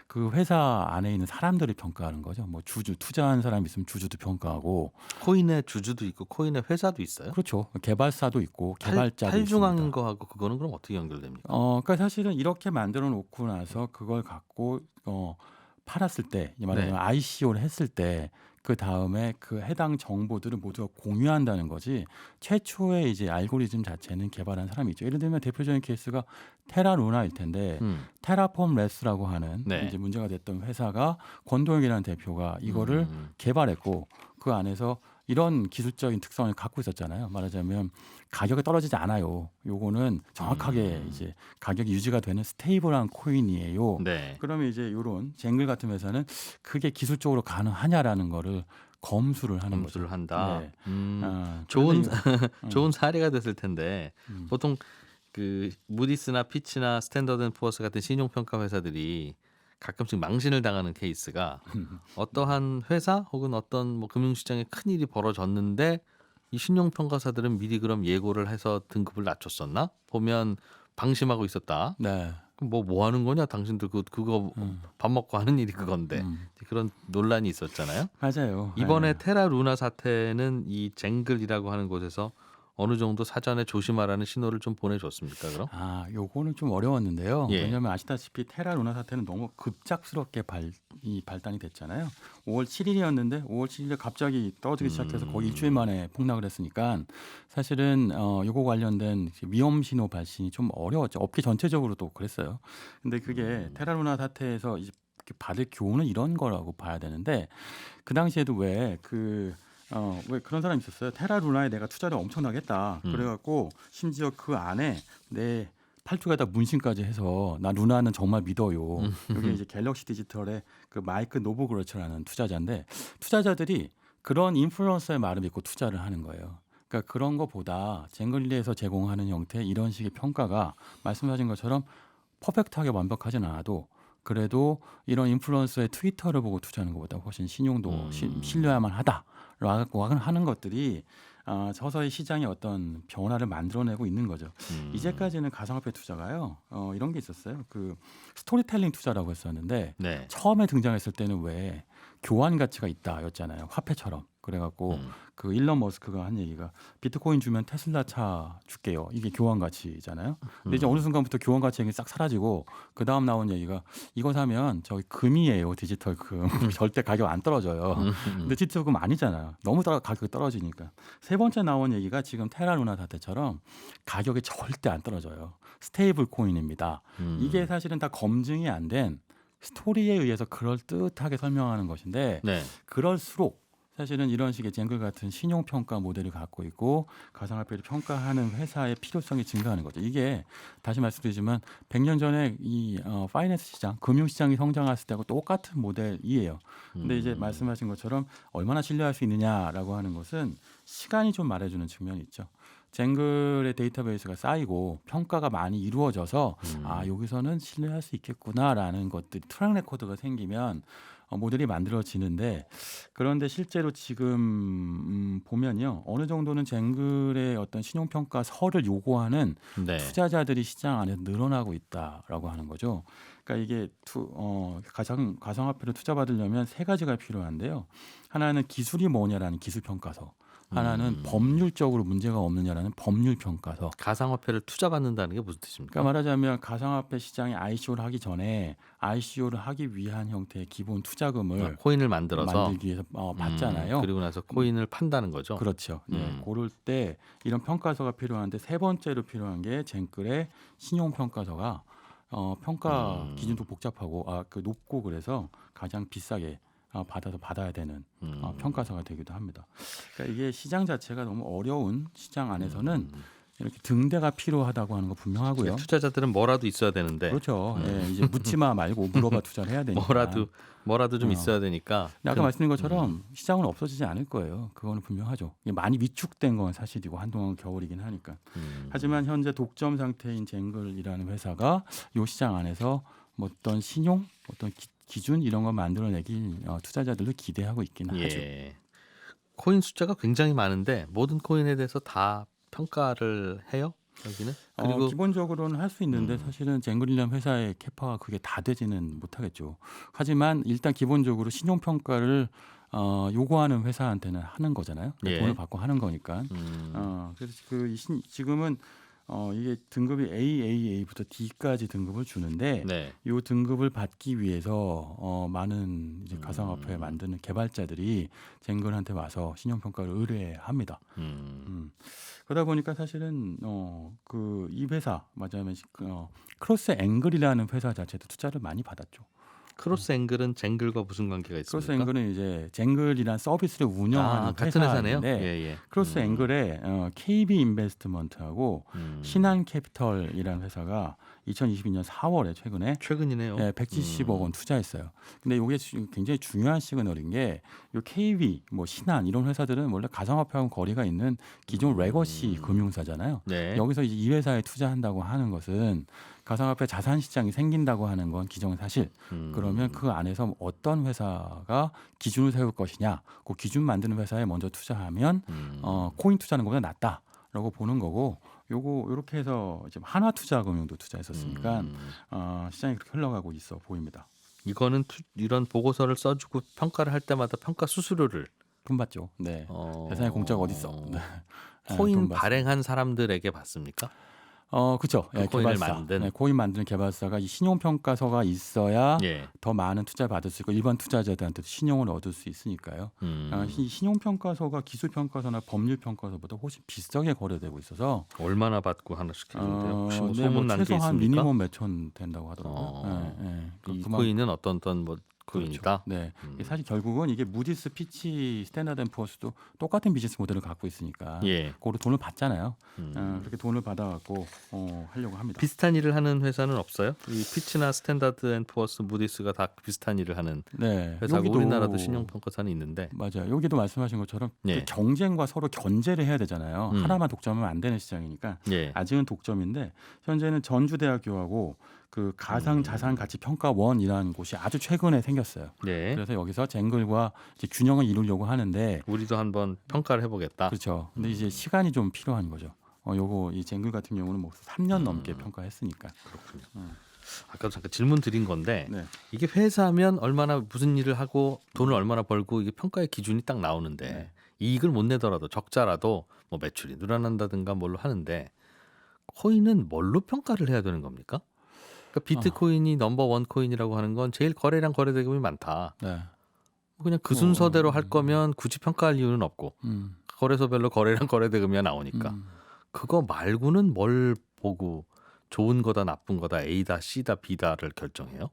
그 회사 안에 있는 사람들을 평가하는 거죠. 뭐 주주 투자한 사람 있으면 주주도 평가하고 코인의 주주도 있고 코인의 회사도 있어요. 그렇죠. 개발사도 있고 개발자도 탈중한 있습니다. 거하고 그거는 그럼 어떻게 연결됩니까? 그러니까 사실은 이렇게 만들어 놓고 나서 그걸 갖고 팔았을 때, 말하자면 네. ICO를 했을 때, 그 다음에 그 해당 정보들을 모두가 공유한다는 거지. 최초의 이제 알고리즘 자체는 개발한 사람이 있죠. 예를 들면 대표적인 케이스가 테라루나일 텐데, 테라폼 랩스라고 하는 네. 이제 문제가 됐던 회사가 권도영이라는 대표가 이거를 개발했고 그 안에서 이런 기술적인 특성을 갖고 있었잖아요. 말하자면 가격이 떨어지지 않아요. 요거는 정확하게 이제 가격이 유지가 되는 스테이블한 코인이에요. 네. 그러면 이제 이런 쟁글 같은 회사는 그게 기술적으로 가능하냐라는 거를 검수를 하는 거죠. 검수를 한다. 네. 좋은 그런데 좋은 사례가 됐을 텐데 음. 보통 그 무디스나 피치나 스탠더드앤푸어스 같은 신용평가 회사들이 가끔씩 망신을 당하는 케이스가 어떠한 회사 혹은 어떤 뭐 금융시장에 큰 일이 벌어졌는데 이 신용평가사들은 미리 그럼 예고를 해서 등급을 낮췄었나? 보면 방심하고 있었다. 네. 그럼 뭐 하는 거냐? 당신들 그거 밥 먹고 하는 일이 그건데 그런 논란이 있었잖아요. 맞아요. 이번에 네. 테라 루나 사태는 이 쟁글이라고 하는 곳에서 어느 정도 사전에 조심하라는 신호를 좀 보내줬습니까? 그럼? 요거는 좀 어려웠는데요. 예. 왜냐하면 아시다시피 테라 루나 사태는 너무 급작스럽게 발단이 됐잖아요. 5월 7일이었는데 5월 7일에 갑자기 떨어지기 시작해서 거의 일주일 만에 폭락을 했으니까 사실은 요거 관련된 위험 신호 발신이 좀 어려웠죠. 업계 전체적으로도 그랬어요. 근데 그게 테라 루나 사태에서 이제 받을 교훈은 이런 거라고 봐야 되는데 그 당시에도 왜 그런 사람이 있었어요. 테라 루나에 내가 투자를 엄청나게 했다. 그래갖고 심지어 그 안에 내 팔뚝에다 문신까지 해서 나 루나는 정말 믿어요. 여기 이제 갤럭시 디지털의 그 마이크 노보그로처라는 투자자인데 투자자들이 그런 인플루언서의 말을 믿고 투자를 하는 거예요. 그러니까 그런 거보다 쟁글리에서 제공하는 형태 이런 식의 평가가 말씀하신 것처럼 퍼펙트하게 완벽하진 않아도 그래도 이런 인플루언서의 트위터를 보고 투자하는 것보다 훨씬 신용도 신뢰할 만하다라고 하는 것들이 서서히 시장에 어떤 변화를 만들어내고 있는 거죠. 이제까지는 가상화폐 투자가요. 이런 게 있었어요. 그 스토리텔링 투자라고 했었는데 네. 처음에 등장했을 때는 왜 교환 가치가 있다였잖아요. 화폐처럼. 그래갖고 그 일론 머스크가 한 얘기가 비트코인 주면 테슬라 차 줄게요. 이게 교환 가치잖아요. 근데 이제 어느 순간부터 교환 가치 얘기 싹 사라지고 그 다음 나온 얘기가 이거 사면 저기 금이에요. 디지털 금. 절대 가격 안 떨어져요. 근데 디지털 금 아니잖아요. 너무 가격이 떨어지니까. 세 번째 나온 얘기가 지금 테라 루나 사태처럼 가격이 절대 안 떨어져요. 스테이블 코인입니다. 이게 사실은 다 검증이 안 된 스토리에 의해서 그럴듯하게 설명하는 것인데 네. 그럴수록 사실은 이런 식의 쟁글 같은 신용평가 모델을 갖고 있고 가상화폐를 평가하는 회사의 필요성이 증가하는 거죠. 이게 다시 말씀드리지만 100년 전에 이 파이낸스 시장, 금융시장이 성장했을 때하고 똑같은 모델이에요. 근데 이제 말씀하신 것처럼 얼마나 신뢰할 수 있느냐라고 하는 것은 시간이 좀 말해주는 측면이 있죠. 쟁글의 데이터베이스가 쌓이고 평가가 많이 이루어져서 여기서는 신뢰할 수 있겠구나라는 것들이 트랙 레코드가 생기면 모델이 만들어지는데 그런데 실제로 지금 보면요 어느 정도는 쟁글의 어떤 신용평가서를 요구하는 네. 투자자들이 시장 안에 늘어나고 있다라고 하는 거죠. 그러니까 이게 가상화폐를 투자받으려면 세 가지가 필요한데요. 하나는 기술이 뭐냐라는 기술평가서. 하나는 법률적으로 문제가 없느냐라는 법률평가서. 가상화폐를 투자받는다는 게 무슨 뜻입니까? 그러니까 말하자면 가상화폐 시장에 ICO를 하기 전에 ICO를 하기 위한 형태의 기본 투자금을 코인을 만들어서 만들기 위해서 받잖아요. 그리고 나서 코인을 판다는 거죠. 그렇죠. 고를 때 이런 평가서가 필요한데 세 번째로 필요한 게 쟁글의 신용평가서가 평가 기준도 복잡하고 높고 그래서 가장 비싸게 받아야 되는 평가서가 되기도 합니다. 그러니까 이게 시장 자체가 너무 어려운 시장 안에서는 이렇게 등대가 필요하다고 하는 거 분명하고요. 투자자들은 뭐라도 있어야 되는데 그렇죠. 이제 묻지마 말고 물어봐 투자를 해야 되니까. 뭐라도 좀 있어야 되니까. 근데 아까 말씀드린 것처럼 시장은 없어지지 않을 거예요. 그거는 분명하죠. 이게 많이 위축된 건 사실이고 한동안 겨울이긴 하니까. 하지만 현재 독점 상태인 쟁글이라는 회사가 이 시장 안에서 어떤 신용, 어떤 기준 이런 거 만들어내길 투자자들도 기대하고 있기는 하죠. 코인 숫자가 굉장히 많은데 모든 코인에 대해서 다 평가를 해요? 여기는? 그리고 기본적으로는 할 수 있는데 사실은 쟁글이라는 회사의 캐파가 그게 다 되지는 못하겠죠. 하지만 일단 기본적으로 신용평가를 요구하는 회사한테는 하는 거잖아요. 예. 돈을 받고 하는 거니까. 그래서 지금은 이게 등급이 AAA부터 D까지 등급을 주는데 네. 이 등급을 받기 위해서 많은 이제 가상화폐 만드는 개발자들이 쟁글한테 와서 신용평가를 의뢰합니다. 그러다 보니까 사실은 이 회사 맞아면 크로스 앵글이라는 회사 자체도 투자를 많이 받았죠. 크로스 앵글은 쟁글과 무슨 관계가 있습니까? 크로스 앵글은 이제 쟁글이란 서비스를 운영하는 같은 회사네요. 회사인데 예. 크로스 앵글에 KB 인베스트먼트하고 신한 캐피털이라는 회사가 2022년 4월에 최근이네요. 170억 원 투자했어요. 근데 이게 굉장히 중요한 시그널인 게 요 KB, 뭐 신한 이런 회사들은 원래 가상화폐하고 거리가 있는 기존 레거시 금융사잖아요. 네. 여기서 이제 이 회사에 투자한다고 하는 것은 가상화폐 자산 시장이 생긴다고 하는 건 기정사실. 그러면 그 안에서 어떤 회사가 기준을 세울 것이냐, 그 기준 만드는 회사에 먼저 투자하면 코인 투자하는 것보다 낫다라고 보는 거고, 요렇게 해서 지금 한화투자금융도 투자했었으니까 시장이 그렇게 흘러가고 있어 보입니다. 이거는 이런 보고서를 써주고 평가를 할 때마다 평가 수수료를 돈 받죠. 네. 세상에 공짜가 어디 있어? 네. 코인 돈 받습니다. 발행한 사람들에게 받습니까? 그렇죠. 그 코인을 개발사. 만든. 코인 만드는 개발사가 이 신용평가서가 있어야 예. 더 많은 투자를 받을 수 있고 일반 투자자들한테도 신용을 얻을 수 있으니까요. 이 신용평가서가 기술평가서나 법률평가서보다 훨씬 비싸게 거래되고 있어서 얼마나 받고 하나씩 해준대요? 혹시 뭐 소문 난 게 최소 한 있습니까? 미니멈 몇천 된다고 하더라고요. 이 코인은 어떤 뭐 코인이다. 그렇죠. 네. 사실 결국은 이게 무디스, 피치, 스탠다드앤푸어스도 똑같은 비즈니스 모델을 갖고 있으니까 예. 그거로 돈을 받잖아요. 그렇게 돈을 받아갖고 하려고 합니다. 비슷한 일을 하는 회사는 없어요? 이 피치나 스탠다드앤푸어스, 무디스가 다 비슷한 일을 하는 네. 회사고 여기도 우리나라도 신용평가사는 있는데. 맞아요. 여기도 말씀하신 것처럼 예. 그 경쟁과 서로 견제를 해야 되잖아요. 하나만 독점하면 안 되는 시장이니까 예. 아직은 독점인데 현재는 전주대학교하고 그 가상 자산 가치 평가원이라는 곳이 아주 최근에 생겼어요. 네. 그래서 여기서 쟁글과 이제 균형을 이루려고 하는데 우리도 한번 평가를 해보겠다. 그렇죠. 근데 이제 시간이 좀 필요한 거죠. 요거 이 쟁글 같은 경우는 뭐 3년 넘게 평가했으니까. 그렇군요. 아까도 잠깐 질문 드린 건데 네. 이게 회사면 얼마나 무슨 일을 하고 돈을 얼마나 벌고 이게 평가의 기준이 딱 나오는데 네. 이익을 못 내더라도 적자라도 뭐 매출이 늘어난다든가 뭘로 하는데 코인은 뭘로 평가를 해야 되는 겁니까? 그러니까 비트코인이 넘버원 코인이라고 하는 건 제일 거래량 거래 대금이 많다. 네. 그냥 그 순서대로 할 거면 굳이 평가할 이유는 없고 음. 거래소별로 거래량 거래 대금이 나오니까 그거 말고는 뭘 보고 좋은 거다 나쁜 거다 A다 C다 B다를 결정해요?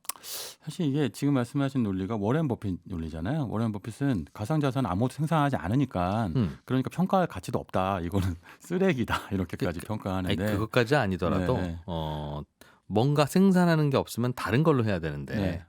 사실 이게 지금 말씀하신 논리가 워렌 버핏 논리잖아요. 워렌 버핏은 가상자산 아무것도 생산하지 않으니까 그러니까 평가할 가치도 없다. 이거는 쓰레기다. 이렇게까지 평가하는데 아니, 그것까지 아니더라도 네. 뭔가 생산하는 게 없으면 다른 걸로 해야 되는데 네.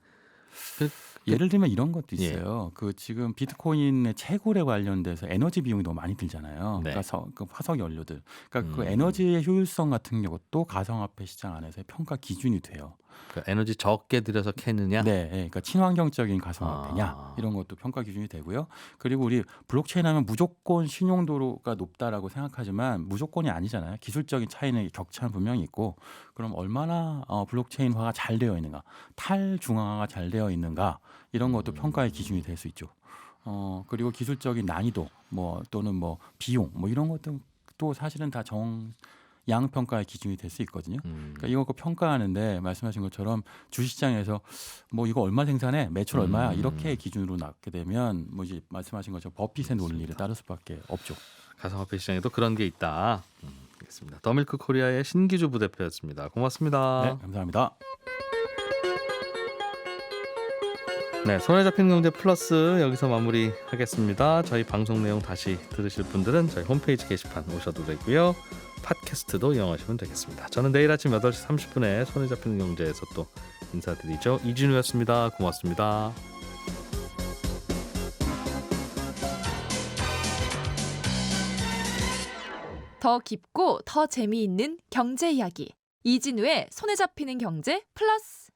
그- 예를 들면 이런 것도 예. 있어요. 그 지금 비트코인의 채굴에 관련돼서 에너지 비용이 너무 많이 들잖아요. 네. 그러니까 그 화석 연료들. 그러니까 그 에너지의 효율성 같은 것도 가상화폐 시장 안에서의 평가 기준이 돼요. 그 에너지 적게 들여서 캐느냐? 네, 그러니까 친환경적인 가상화폐냐 아. 이런 것도 평가 기준이 되고요. 그리고 우리 블록체인 하면 무조건 신용도가 높다라고 생각하지만 무조건이 아니잖아요. 기술적인 차이는 격차는 분명히 있고 그럼 얼마나 블록체인화가 잘 되어 있는가, 탈중앙화가 잘 되어 있는가 이런 것도 평가의 기준이 될 수 있죠. 그리고 기술적인 난이도 뭐 또는 뭐 비용 뭐 이런 것도 또 사실은 다 양평가의 기준이 될 수 있거든요. 그러니까 이거 평가하는데 말씀하신 것처럼 주식시장에서 뭐 이거 얼마 생산해 매출 얼마야 이렇게 기준으로 놨게 되면 뭐 이제 말씀하신 것처럼 버핏의 논리를 따를 수밖에 없죠. 가상화폐 시장에도 그런 게 있다. 알겠습니다. 더밀크 코리아의 신기주 부대표였습니다. 고맙습니다. 네, 감사합니다. 네, 손에 잡히는 경제 플러스 여기서 마무리하겠습니다. 저희 방송 내용 다시 들으실 분들은 저희 홈페이지 게시판 오셔도 되고요. 팟캐스트도 이용하시면 되겠습니다. 저는 내일 아침 8시 30분에 손에 잡히는 경제에서 또 인사드리죠. 이진우였습니다. 고맙습니다. 더 깊고 더 재미있는 경제 이야기 이진우의 손에 잡히는 경제 플러스.